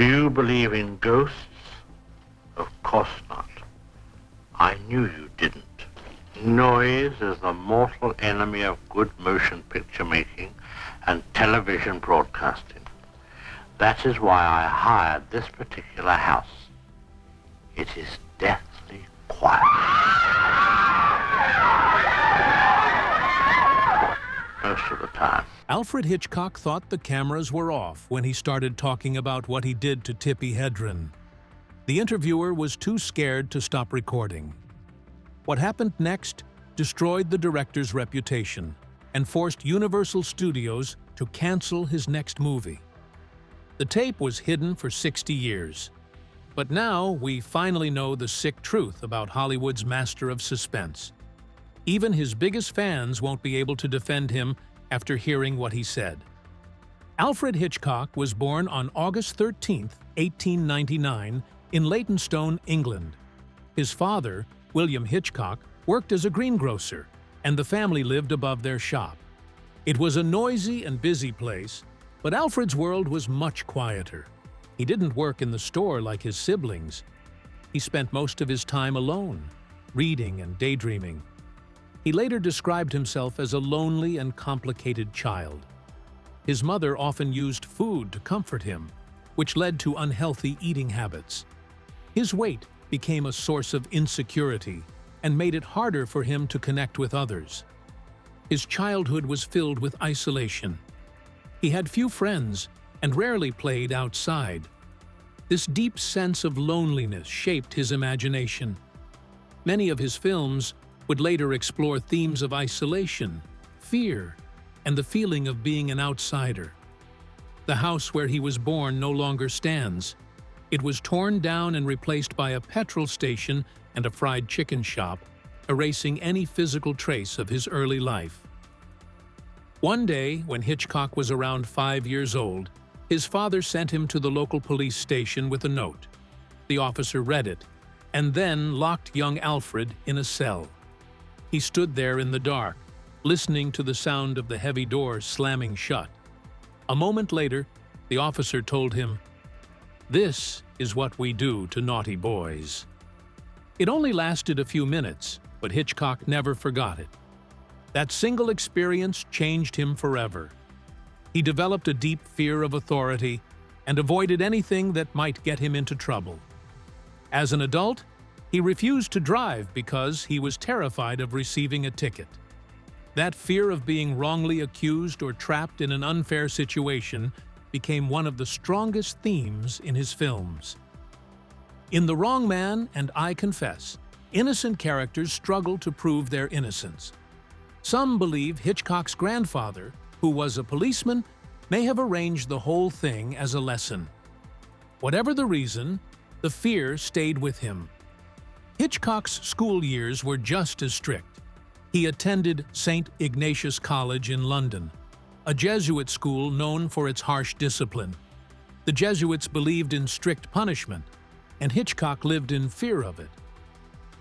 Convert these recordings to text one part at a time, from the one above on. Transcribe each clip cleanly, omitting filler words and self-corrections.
Do you believe in ghosts? Of course not. I knew you didn't. Noise is the mortal enemy of good motion picture making and television broadcasting. That is why I hired this particular house. It is deathly quiet. Most of the time. Alfred Hitchcock thought the cameras were off when he started talking about what he did to Tippi Hedren. The interviewer was too scared to stop recording. What happened next destroyed the director's reputation and forced Universal Studios to cancel his next movie. The tape was hidden for 60 years. But now we finally know the sick truth about Hollywood's master of suspense. Even his biggest fans won't be able to defend him after hearing what he said. Alfred Hitchcock was born on August 13, 1899, in Leytonstone, England. His father, William Hitchcock, worked as a greengrocer, and the family lived above their shop. It was a noisy and busy place, but Alfred's world was much quieter. He didn't work in the store like his siblings. He spent most of his time alone, reading and daydreaming. He later described himself as a lonely and complicated child. His mother often used food to comfort him, which led to unhealthy eating habits. His weight became a source of insecurity and made it harder for him to connect with others. His childhood was filled with isolation. He had few friends and rarely played outside. This deep sense of loneliness shaped his imagination. Many of his films would later explore themes of isolation, fear, and the feeling of being an outsider. The house where he was born no longer stands. It was torn down and replaced by a petrol station and a fried chicken shop, erasing any physical trace of his early life. One day, when Hitchcock was around 5 years old, his father sent him to the local police station with a note. The officer read it, and then locked young Alfred in a cell. He stood there in the dark, listening to the sound of the heavy doors slamming shut. A moment later, the officer told him, "This is what we do to naughty boys." It only lasted a few minutes, but Hitchcock never forgot it. That single experience changed him forever. He developed a deep fear of authority and avoided anything that might get him into trouble. As an adult, he refused to drive because he was terrified of receiving a ticket. That fear of being wrongly accused or trapped in an unfair situation became one of the strongest themes in his films. In The Wrong Man and I Confess, innocent characters struggle to prove their innocence. Some believe Hitchcock's grandfather, who was a policeman, may have arranged the whole thing as a lesson. Whatever the reason, the fear stayed with him. Hitchcock's school years were just as strict. He attended St. Ignatius College in London, a Jesuit school known for its harsh discipline. The Jesuits believed in strict punishment, and Hitchcock lived in fear of it.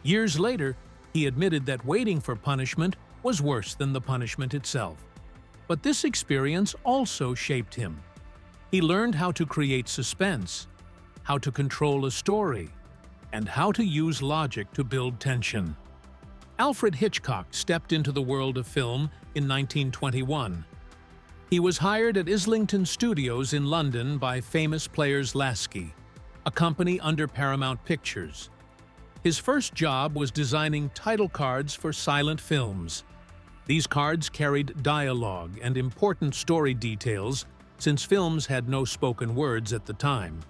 Years later, he admitted that waiting for punishment was worse than the punishment itself. But this experience also shaped him. He learned how to create suspense, how to control a story, and how to use logic to build tension. Alfred Hitchcock stepped into the world of film in 1921. He was hired at Islington Studios in London by famous Players Lasky, a company under Paramount Pictures. His first job was designing title cards for silent films. These cards carried dialogue and important story details since films had no spoken words at the time.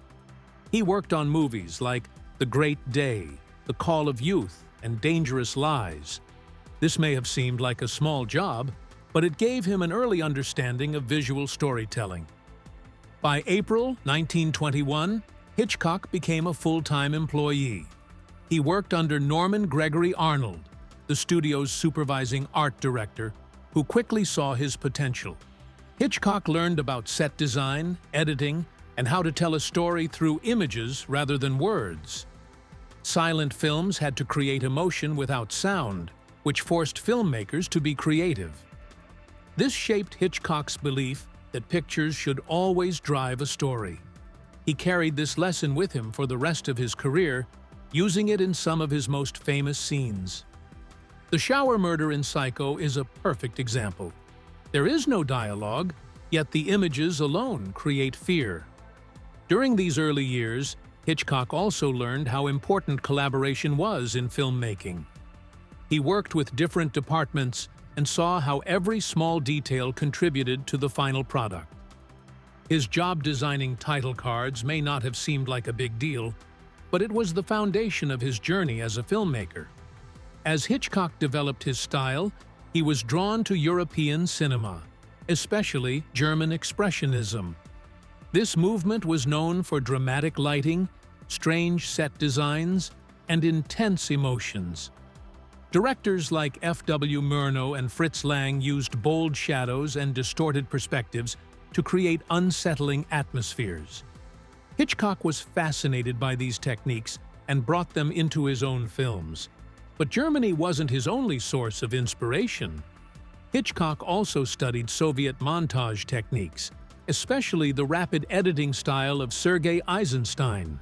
He worked on movies like The Great Day, The Call of Youth, and Dangerous Lies. This may have seemed like a small job, but it gave him an early understanding of visual storytelling. By April 1921, Hitchcock became a full-time employee. He worked under Norman Gregory Arnold, the studio's supervising art director, who quickly saw his potential. Hitchcock learned about set design, editing, and how to tell a story through images rather than words. Silent films had to create emotion without sound, which forced filmmakers to be creative. This shaped Hitchcock's belief that pictures should always drive a story. He carried this lesson with him for the rest of his career, using it in some of his most famous scenes. The shower murder in Psycho is a perfect example. There is no dialogue, yet the images alone create fear. During these early years, Hitchcock also learned how important collaboration was in filmmaking. He worked with different departments and saw how every small detail contributed to the final product. His job designing title cards may not have seemed like a big deal, but it was the foundation of his journey as a filmmaker. As Hitchcock developed his style, he was drawn to European cinema, especially German Expressionism. This movement was known for dramatic lighting, strange set designs, and intense emotions. Directors like F.W. Murnau and Fritz Lang used bold shadows and distorted perspectives to create unsettling atmospheres. Hitchcock was fascinated by these techniques and brought them into his own films. But Germany wasn't his only source of inspiration. Hitchcock also studied Soviet montage techniques, especially the rapid editing style of Sergei Eisenstein.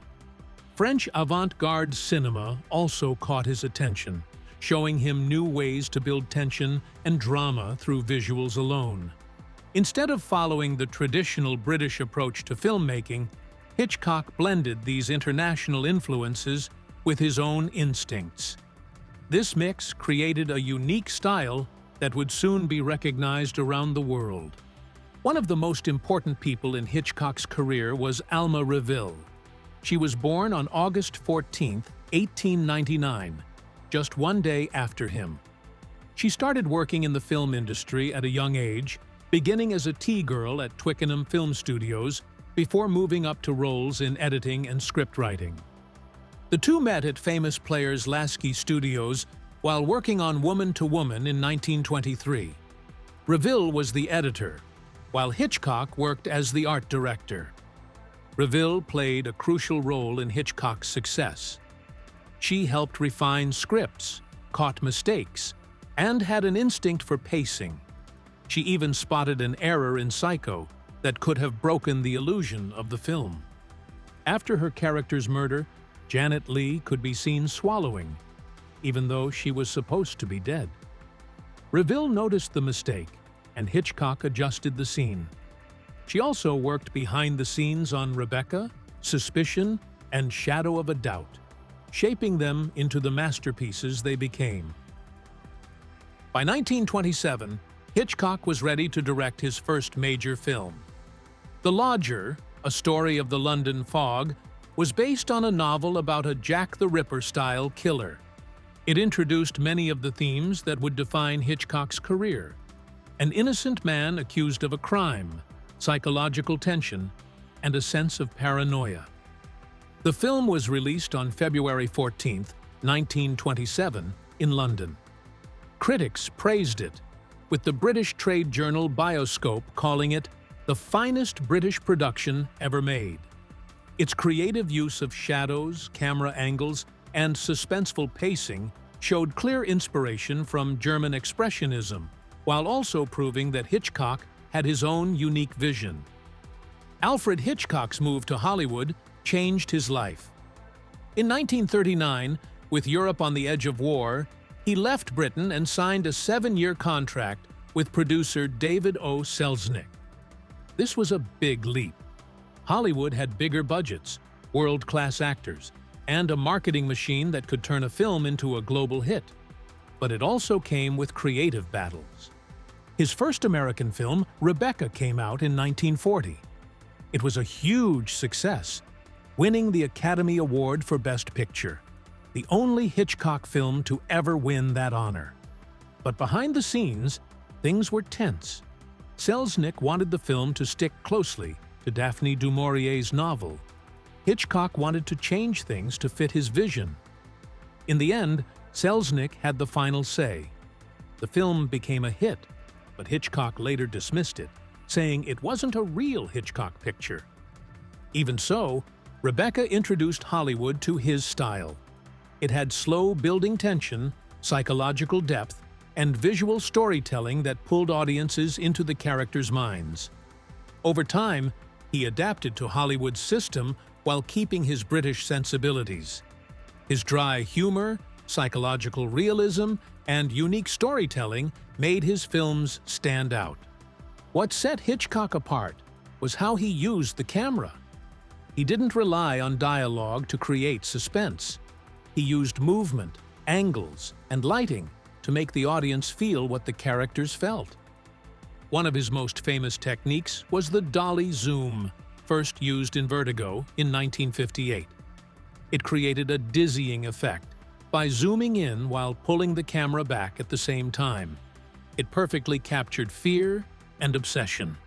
French avant-garde cinema also caught his attention, showing him new ways to build tension and drama through visuals alone. Instead of following the traditional British approach to filmmaking, Hitchcock blended these international influences with his own instincts. This mix created a unique style that would soon be recognized around the world. One of the most important people in Hitchcock's career was Alma Reville. She was born on August 14, 1899, just one day after him. She started working in the film industry at a young age, beginning as a tea girl at Twickenham Film Studios before moving up to roles in editing and scriptwriting. The two met at famous Players Lasky Studios while working on Woman to Woman in 1923. Reville was the editor, while Hitchcock worked as the art director. Reville played a crucial role in Hitchcock's success. She helped refine scripts, caught mistakes, and had an instinct for pacing. She even spotted an error in Psycho that could have broken the illusion of the film. After her character's murder, Janet Leigh could be seen swallowing, even though she was supposed to be dead. Reville noticed the mistake, and Hitchcock adjusted the scene. She also worked behind the scenes on Rebecca, Suspicion, and Shadow of a Doubt, shaping them into the masterpieces they became. By 1927, Hitchcock was ready to direct his first major film. The Lodger, a story of the London fog, was based on a novel about a Jack the Ripper-style killer. It introduced many of the themes that would define Hitchcock's career: an innocent man accused of a crime, psychological tension, and a sense of paranoia. The film was released on February 14, 1927, in London. Critics praised it, with the British trade journal Bioscope calling it the finest British production ever made. Its creative use of shadows, camera angles, and suspenseful pacing showed clear inspiration from German Expressionism, while also proving that Hitchcock had his own unique vision. Alfred Hitchcock's move to Hollywood changed his life. In 1939, with Europe on the edge of war, he left Britain and signed a 7-year contract with producer David O. Selznick. This was a big leap. Hollywood had bigger budgets, world-class actors, and a marketing machine that could turn a film into a global hit. But it also came with creative battles. His first American film, Rebecca, came out in 1940. It was a huge success, winning the Academy Award for Best Picture, the only Hitchcock film to ever win that honor. But behind the scenes, things were tense. Selznick wanted the film to stick closely to Daphne du Maurier's novel. Hitchcock wanted to change things to fit his vision. In the end, Selznick had the final say. The film became a hit, but Hitchcock later dismissed it, saying it wasn't a real Hitchcock picture. Even so, Rebecca introduced Hollywood to his style. It had slow building tension, psychological depth, and visual storytelling that pulled audiences into the characters' minds. Over time, He adapted to Hollywood's system while keeping his British sensibilities. His dry humor, psychological realism, and unique storytelling made his films stand out. What set Hitchcock apart was how he used the camera. He didn't rely on dialogue to create suspense. He used movement, angles, and lighting to make the audience feel what the characters felt. One of his most famous techniques was the dolly zoom, first used in Vertigo in 1958. It created a dizzying effect by zooming in while pulling the camera back at the same time. It perfectly captured fear and obsession.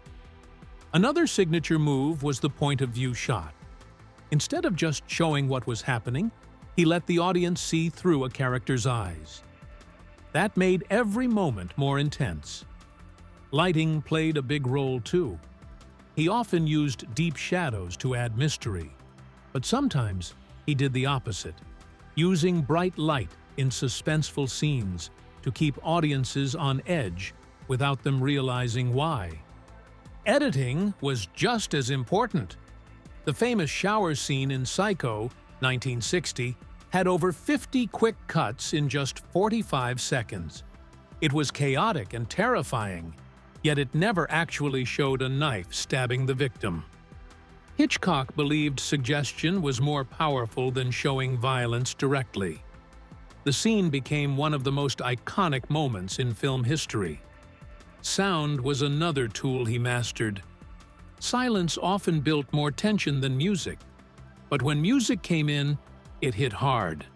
Another signature move was the point-of-view shot. Instead of just showing what was happening, he let the audience see through a character's eyes. That made every moment more intense. Lighting played a big role too. He often used deep shadows to add mystery, but sometimes he did the opposite, using bright light in suspenseful scenes to keep audiences on edge without them realizing why. Editing was just as important. The famous shower scene in Psycho, 1960, had over 50 quick cuts in just 45 seconds. It was chaotic and terrifying, yet it never actually showed a knife stabbing the victim. Hitchcock believed suggestion was more powerful than showing violence directly. The scene became one of the most iconic moments in film history. Sound was another tool he mastered. Silence often built more tension than music, but when music came in, it hit hard.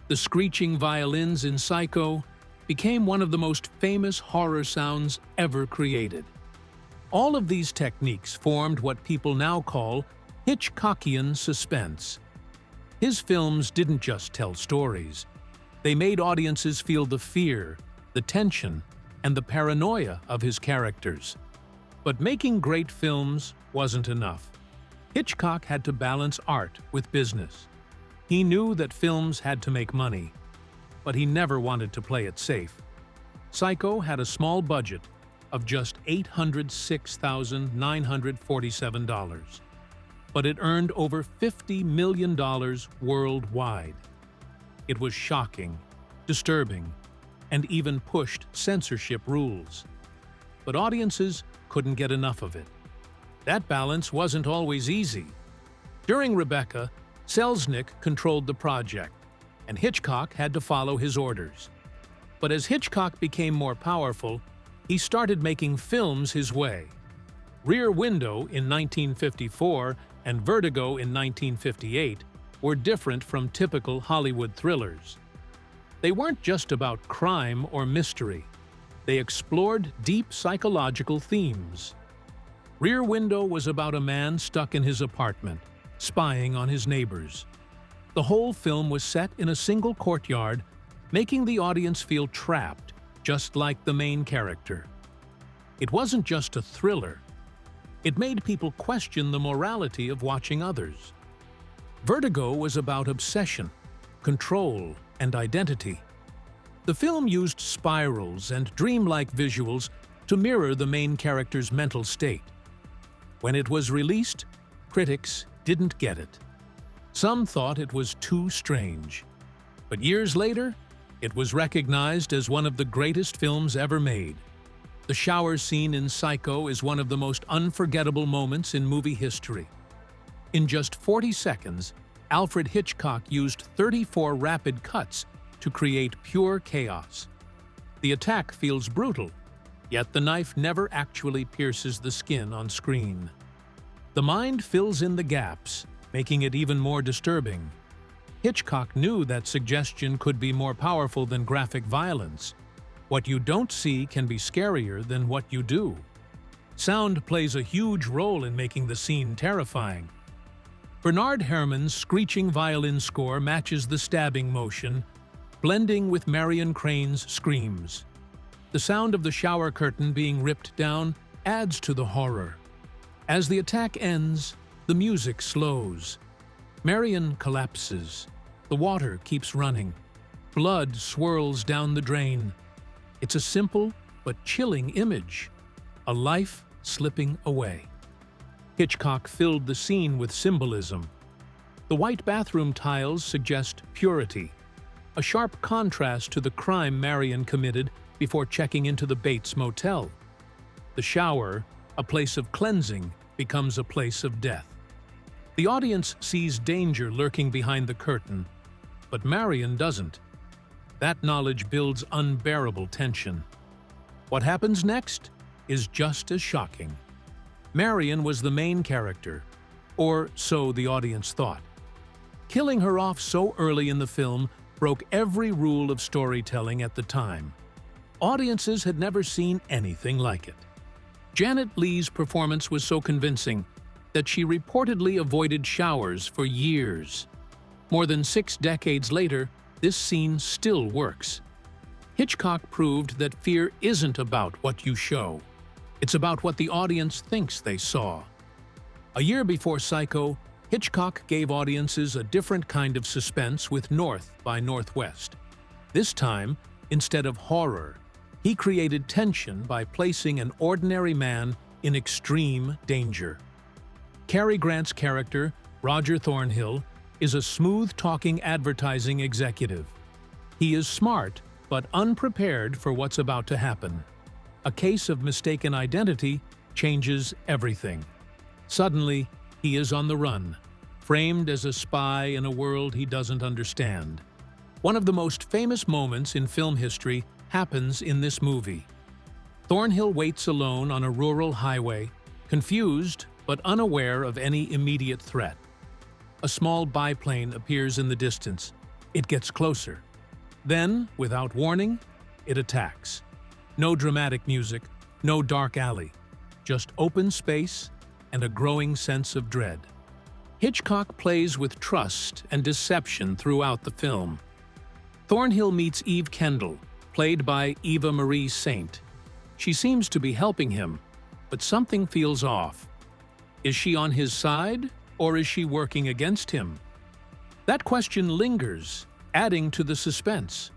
The screeching violins in Psycho became one of the most famous horror sounds ever created. All of these techniques formed what people now call Hitchcockian suspense. His films didn't just tell stories. They made audiences feel the fear, the tension, and the paranoia of his characters. But making great films wasn't enough. Hitchcock had to balance art with business. He knew that films had to make money, but he never wanted to play it safe. Psycho had a small budget of just $806,947, but it earned over $50 million worldwide. It was shocking, disturbing, and even pushed censorship rules. But audiences couldn't get enough of it. That balance wasn't always easy. During Rebecca, Selznick controlled the project, and Hitchcock had to follow his orders. But as Hitchcock became more powerful, he started making films his way. Rear Window in 1954 and Vertigo in 1958 were different from typical Hollywood thrillers. They weren't just about crime or mystery. They explored deep psychological themes. Rear Window was about a man stuck in his apartment, spying on his neighbors. The whole film was set in a single courtyard, making the audience feel trapped, just like the main character. It wasn't just a thriller. It made people question the morality of watching others. Vertigo was about obsession, control, and identity. The film used spirals and dreamlike visuals to mirror the main character's mental state. When it was released, critics didn't get it. Some thought it was too strange. But years later, it was recognized as one of the greatest films ever made. The shower scene in Psycho is one of the most unforgettable moments in movie history. In just 40 seconds, Alfred Hitchcock used 34 rapid cuts to create pure chaos. The attack feels brutal, yet the knife never actually pierces the skin on screen. The mind fills in the gaps, making it even more disturbing. Hitchcock knew that suggestion could be more powerful than graphic violence. What you don't see can be scarier than what you do. Sound plays a huge role in making the scene terrifying. Bernard Herrmann's screeching violin score matches the stabbing motion, blending with Marion Crane's screams. The sound of the shower curtain being ripped down adds to the horror. As the attack ends, the music slows. Marion collapses. The water keeps running. Blood swirls down the drain. It's a simple but chilling image. A life slipping away. Hitchcock filled the scene with symbolism. The white bathroom tiles suggest purity, a sharp contrast to the crime Marion committed before checking into the Bates Motel. The shower, a place of cleansing, becomes a place of death. The audience sees danger lurking behind the curtain, but Marion doesn't. That knowledge builds unbearable tension. What happens next is just as shocking. Marion was the main character, or so the audience thought. Killing her off so early in the film broke every rule of storytelling at the time. Audiences had never seen anything like it. Janet Leigh's performance was so convincing that she reportedly avoided showers for years. More than 6 decades later, this scene still works. Hitchcock proved that fear isn't about what you show. It's about what the audience thinks they saw. A year before Psycho, Hitchcock gave audiences a different kind of suspense with North by Northwest. This time, instead of horror, he created tension by placing an ordinary man in extreme danger. Cary Grant's character, Roger Thornhill, is a smooth-talking advertising executive. He is smart, but unprepared for what's about to happen. A case of mistaken identity changes everything. Suddenly, he is on the run, framed as a spy in a world he doesn't understand. One of the most famous moments in film history happens in this movie. Thornhill waits alone on a rural highway, confused but unaware of any immediate threat. A small biplane appears in the distance. It gets closer. Then, without warning, it attacks. No dramatic music, no dark alley, just open space and a growing sense of dread. Hitchcock plays with trust and deception throughout the film. Thornhill meets Eve Kendall, played by Eva Marie Saint. She seems to be helping him, but something feels off. Is she on his side, or is she working against him? That question lingers, adding to the suspense.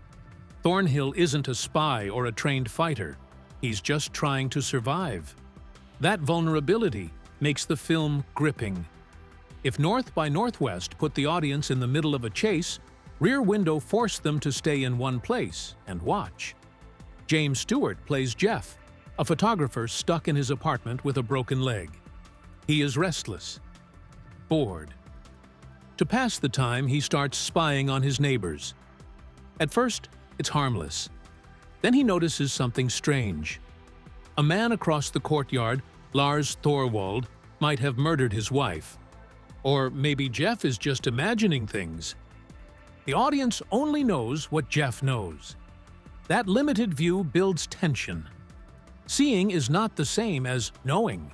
Thornhill isn't a spy or a trained fighter. He's just trying to survive. That vulnerability makes the film gripping. If North by Northwest put the audience in the middle of a chase, Rear Window forced them to stay in one place and watch. James Stewart plays Jeff, a photographer stuck in his apartment with a broken leg. He is restless, bored. To pass the time, he starts spying on his neighbors. At first, it's harmless. Then he notices something strange. A man across the courtyard, Lars Thorwald, might have murdered his wife. Or maybe Jeff is just imagining things. The audience only knows what Jeff knows. That limited view builds tension. Seeing is not the same as knowing.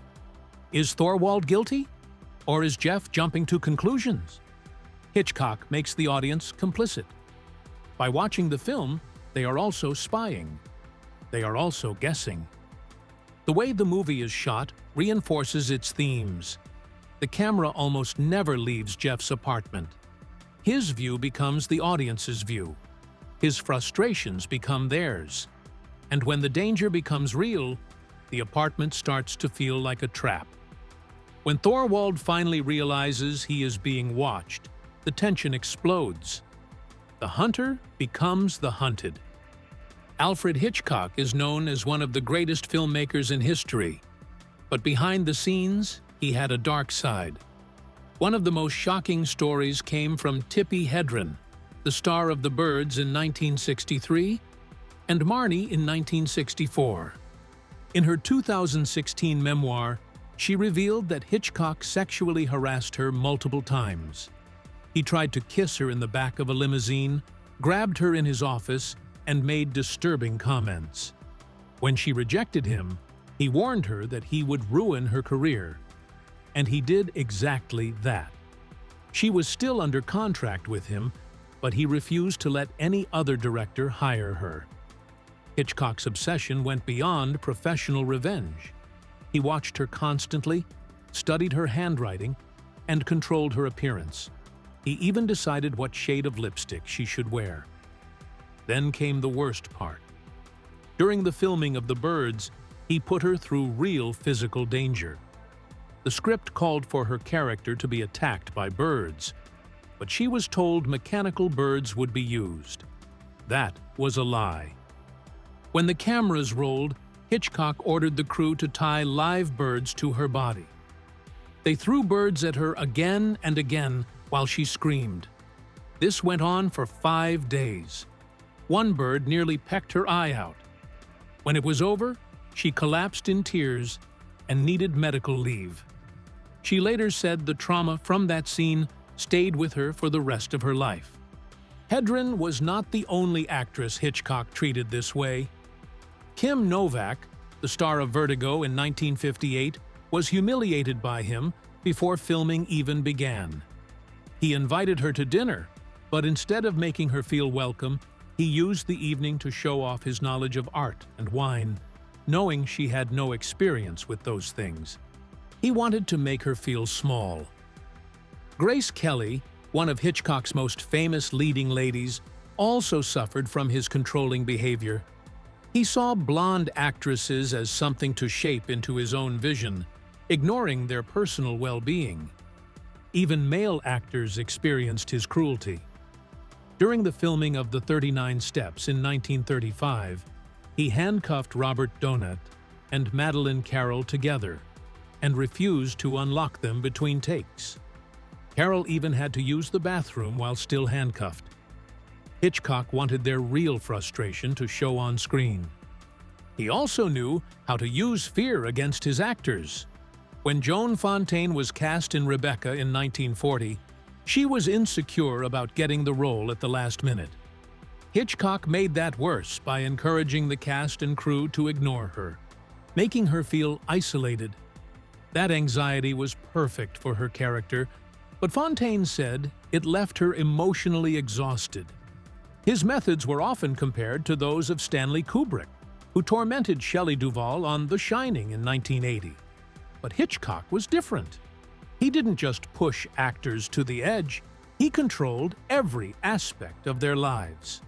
Is Thorwald guilty? Or is Jeff jumping to conclusions? Hitchcock makes the audience complicit. By watching the film, they are also spying. They are also guessing. The way the movie is shot reinforces its themes. The camera almost never leaves Jeff's apartment. His view becomes the audience's view. His frustrations become theirs. And when the danger becomes real, the apartment starts to feel like a trap. When Thorwald finally realizes he is being watched, the tension explodes. The hunter becomes the hunted. Alfred Hitchcock is known as one of the greatest filmmakers in history. But behind the scenes, he had a dark side. One of the most shocking stories came from Tippi Hedren, the star of The Birds in 1963 and Marnie in 1964. In her 2016 memoir, she revealed that Hitchcock sexually harassed her multiple times. He tried to kiss her in the back of a limousine, grabbed her in his office, and made disturbing comments. When she rejected him, he warned her that he would ruin her career. And he did exactly that. She was still under contract with him, but he refused to let any other director hire her. Hitchcock's obsession went beyond professional revenge. He watched her constantly, studied her handwriting, and controlled her appearance. He even decided what shade of lipstick she should wear. Then came the worst part. During the filming of The Birds, he put her through real physical danger. The script called for her character to be attacked by birds, but she was told mechanical birds would be used. That was a lie. When the cameras rolled, Hitchcock ordered the crew to tie live birds to her body. They threw birds at her again and again while she screamed. This went on for 5 days. One bird nearly pecked her eye out. When it was over, she collapsed in tears and needed medical leave. She later said the trauma from that scene stayed with her for the rest of her life. Hedren was not the only actress Hitchcock treated this way. Kim Novak, the star of Vertigo in 1958, was humiliated by him before filming even began. He invited her to dinner, but instead of making her feel welcome, he used the evening to show off his knowledge of art and wine, knowing she had no experience with those things. He wanted to make her feel small. Grace Kelly, one of Hitchcock's most famous leading ladies, also suffered from his controlling behavior. He saw blonde actresses as something to shape into his own vision, ignoring their personal well-being. Even male actors experienced his cruelty. During the filming of The 39 Steps in 1935, he handcuffed Robert Donat and Madeleine Carroll together and refused to unlock them between takes. Carroll even had to use the bathroom while still handcuffed. Hitchcock wanted their real frustration to show on screen. He also knew how to use fear against his actors. When Joan Fontaine was cast in Rebecca in 1940, she was insecure about getting the role at the last minute. Hitchcock made that worse by encouraging the cast and crew to ignore her, making her feel isolated. That anxiety was perfect for her character, but Fontaine said it left her emotionally exhausted. His methods were often compared to those of Stanley Kubrick, who tormented Shelley Duvall on The Shining in 1980. But Hitchcock was different. He didn't just push actors to the edge, he controlled every aspect of their lives.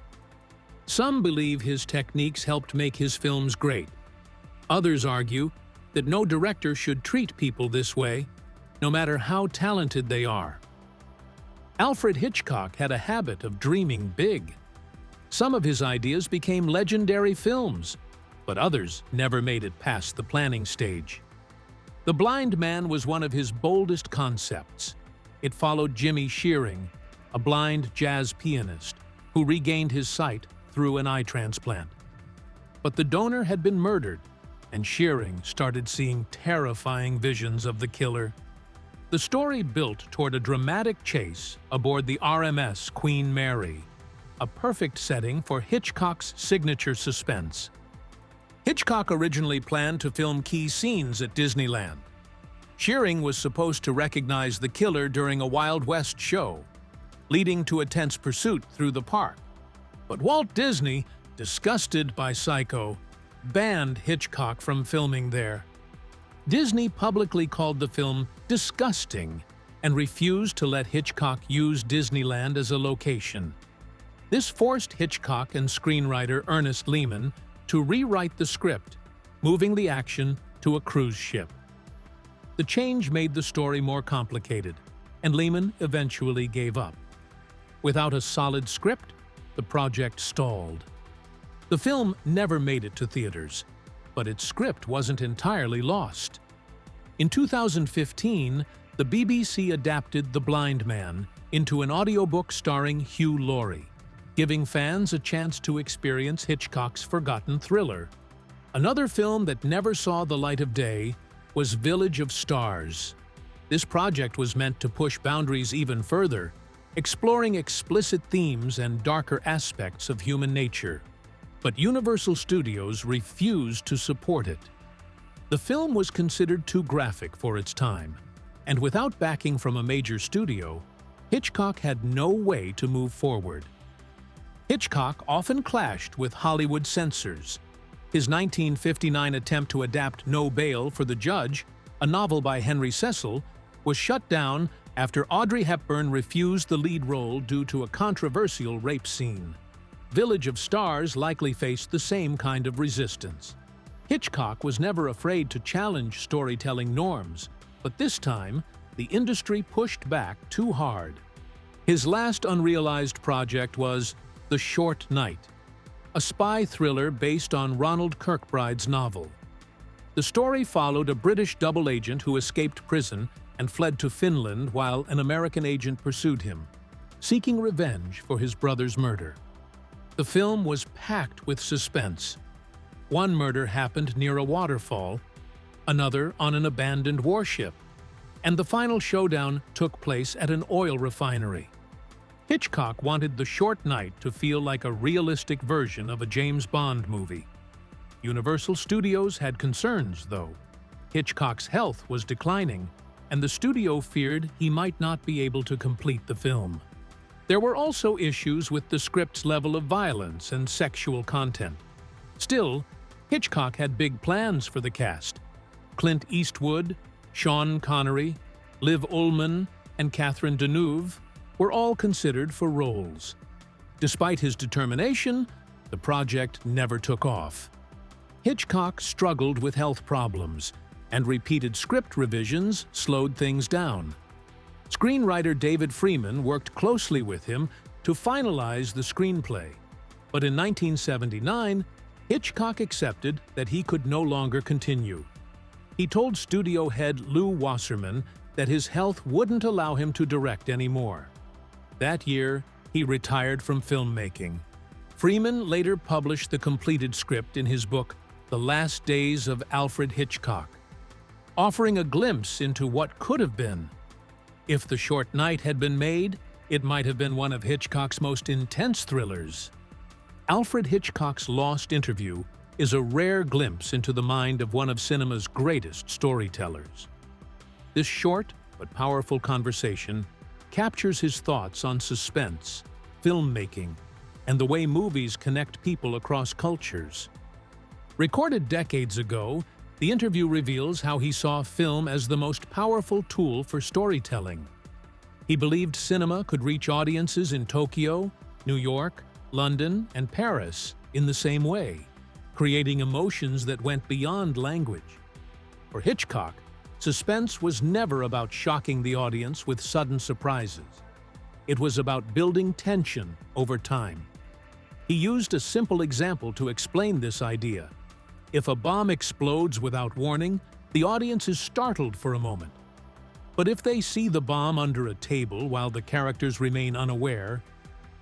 Some believe his techniques helped make his films great. Others argue that no director should treat people this way, no matter how talented they are. Alfred Hitchcock had a habit of dreaming big. Some of his ideas became legendary films, but others never made it past the planning stage. The Blind Man was one of his boldest concepts. It followed Jimmy Shearing, a blind jazz pianist who regained his sight through an eye transplant. But the donor had been murdered, and Shearing started seeing terrifying visions of the killer. The story built toward a dramatic chase aboard the RMS Queen Mary, a perfect setting for Hitchcock's signature suspense. Hitchcock originally planned to film key scenes at Disneyland. Shearing was supposed to recognize the killer during a Wild West show, leading to a tense pursuit through the park. But Walt Disney, disgusted by Psycho, banned Hitchcock from filming there. Disney publicly called the film disgusting and refused to let Hitchcock use Disneyland as a location. This forced Hitchcock and screenwriter Ernest Lehman to rewrite the script, moving the action to a cruise ship. The change made the story more complicated, and Lehman eventually gave up. Without a solid script, the project stalled. The film never made it to theaters, but its script wasn't entirely lost. In 2015, the BBC adapted The Blind Man into an audiobook starring Hugh Laurie, giving fans a chance to experience Hitchcock's forgotten thriller. Another film that never saw the light of day was Village of Stars. This project was meant to push boundaries even further, exploring explicit themes and darker aspects of human nature. But Universal Studios refused to support it. The film was considered too graphic for its time, and without backing from a major studio, Hitchcock had no way to move forward. Hitchcock often clashed with Hollywood censors. His 1959 attempt to adapt No Bail for the Judge, a novel by Henry Cecil, was shut down after Audrey Hepburn refused the lead role due to a controversial rape scene. Village of Stars likely faced the same kind of resistance. Hitchcock was never afraid to challenge storytelling norms, But this time, the industry pushed back too hard. His last unrealized project was The Short Night, a spy thriller based on Ronald Kirkbride's novel. The story followed a British double agent who escaped prison and fled to Finland while an American agent pursued him, seeking revenge for his brother's murder. The film was packed with suspense. One murder happened near a waterfall, another on an abandoned warship, and the final showdown took place at an oil refinery. Hitchcock wanted The Short Night to feel like a realistic version of a James Bond movie. Universal Studios had concerns, though. Hitchcock's health was declining, and the studio feared he might not be able to complete the film. There were also issues with the script's level of violence and sexual content. Still, Hitchcock had big plans for the cast. Clint Eastwood, Sean Connery, Liv Ullmann, and Catherine Deneuve were all considered for roles. Despite his determination, the project never took off. Hitchcock struggled with health problems, and repeated script revisions slowed things down. Screenwriter David Freeman worked closely with him to finalize the screenplay, but in 1979, Hitchcock accepted that he could no longer continue. He told studio head Lew Wasserman that his health wouldn't allow him to direct anymore. That year, he retired from filmmaking. Freeman later published the completed script in his book, The Last Days of Alfred Hitchcock, offering a glimpse into what could have been. If The Short Night had been made, it might have been one of Hitchcock's most intense thrillers. Alfred Hitchcock's Lost Interview is a rare glimpse into the mind of one of cinema's greatest storytellers. This short but powerful conversation captures his thoughts on suspense, filmmaking, and the way movies connect people across cultures. Recorded decades ago, the interview reveals how he saw film as the most powerful tool for storytelling. He believed cinema could reach audiences in Tokyo, New York, London, and Paris in the same way, creating emotions that went beyond language. For Hitchcock, suspense was never about shocking the audience with sudden surprises. It was about building tension over time. He used a simple example to explain this idea. If a bomb explodes without warning, the audience is startled for a moment. But if they see the bomb under a table while the characters remain unaware,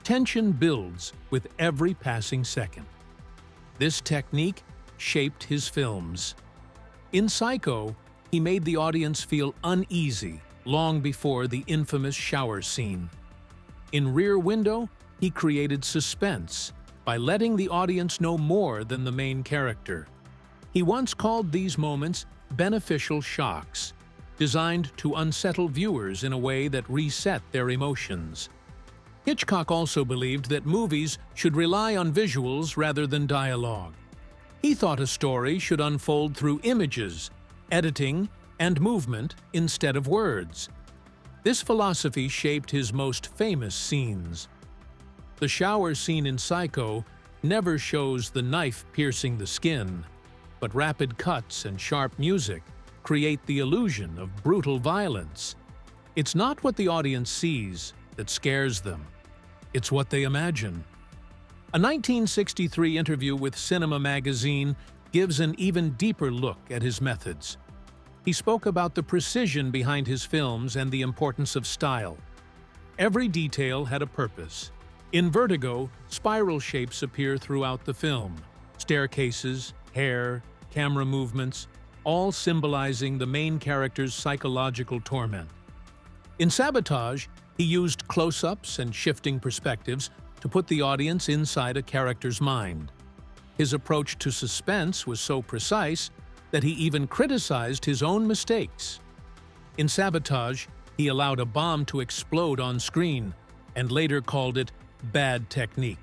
tension builds with every passing second. This technique shaped his films. In Psycho, he made the audience feel uneasy long before the infamous shower scene. In Rear Window, he created suspense by letting the audience know more than the main character. He once called these moments beneficial shocks, designed to unsettle viewers in a way that reset their emotions. Hitchcock also believed that movies should rely on visuals rather than dialogue. He thought a story should unfold through images, editing, and movement instead of words. This philosophy shaped his most famous scenes. The shower scene in Psycho never shows the knife piercing the skin, but rapid cuts and sharp music create the illusion of brutal violence. It's not what the audience sees that scares them. It's what they imagine. A 1963 interview with Cinema magazine gives an even deeper look at his methods. He spoke about the precision behind his films and the importance of style. Every detail had a purpose. In Vertigo, spiral shapes appear throughout the film. Staircases, hair, camera movements, all symbolizing the main character's psychological torment. In Sabotage, he used close-ups and shifting perspectives to put the audience inside a character's mind. His approach to suspense was so precise that he even criticized his own mistakes. In Sabotage, he allowed a bomb to explode on screen and later called it bad technique.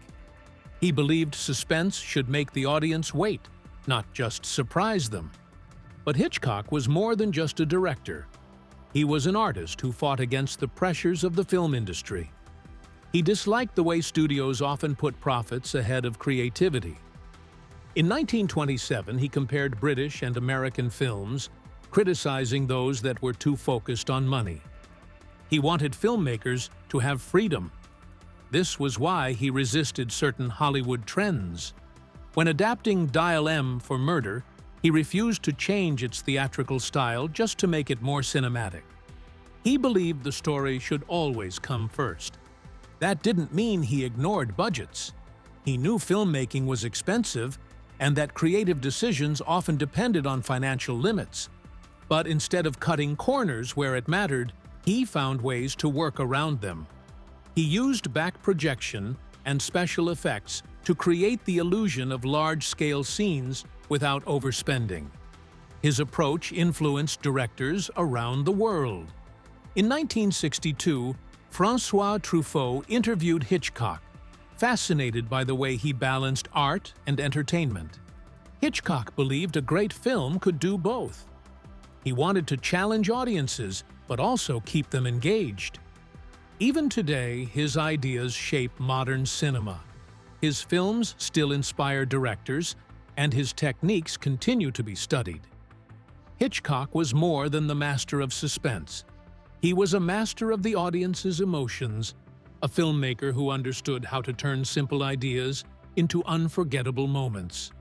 He believed suspense should make the audience wait, not just surprise them. But Hitchcock was more than just a director. He was an artist who fought against the pressures of the film industry. He disliked the way studios often put profits ahead of creativity. In 1927, he compared British and American films, criticizing those that were too focused on money. He wanted filmmakers to have freedom. This was why he resisted certain Hollywood trends. When adapting Dial M for Murder, he refused to change its theatrical style just to make it more cinematic. He believed the story should always come first. That didn't mean he ignored budgets. He knew filmmaking was expensive and that creative decisions often depended on financial limits. But instead of cutting corners where it mattered, he found ways to work around them. He used back projection and special effects to create the illusion of large-scale scenes without overspending. His approach influenced directors around the world. In 1962, François Truffaut interviewed Hitchcock, fascinated by the way he balanced art and entertainment. Hitchcock believed a great film could do both. He wanted to challenge audiences, but also keep them engaged. Even today, his ideas shape modern cinema. His films still inspire directors, and his techniques continue to be studied. Hitchcock was more than the master of suspense. He was a master of the audience's emotions, a filmmaker who understood how to turn simple ideas into unforgettable moments.